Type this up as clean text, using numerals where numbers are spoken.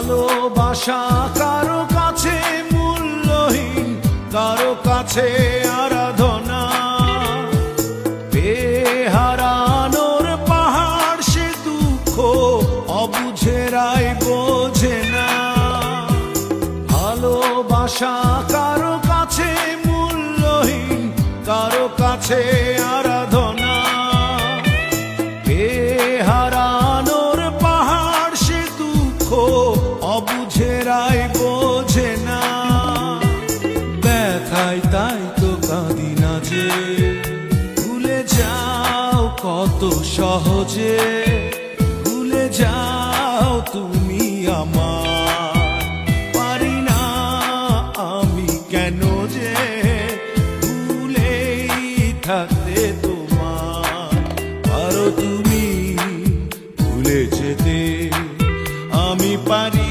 ভালোবাসা কারো কাছে মূল্যহীন, কারো কাছে আরাধনা। বেহারানোর পাহাড় সে দুঃখ অবুঝেরাই বোঝে না। ভালোবাসা কারো কাছে মূল্যহীন, কারো কাছে আরাধনা। বেহারানোর পাহাড় সে দুঃখ অবুঝেরাই বোঝে না। ব্যথায় তাই তো কাঁদি না যে, ভুলে যাও কত সহজে, ভুলে যাও তুমি আমার। পারি না আমি কেন যে ভুলেই থাকতে তোমার। পারো তুমি ভুলে যেতে, আমি পারি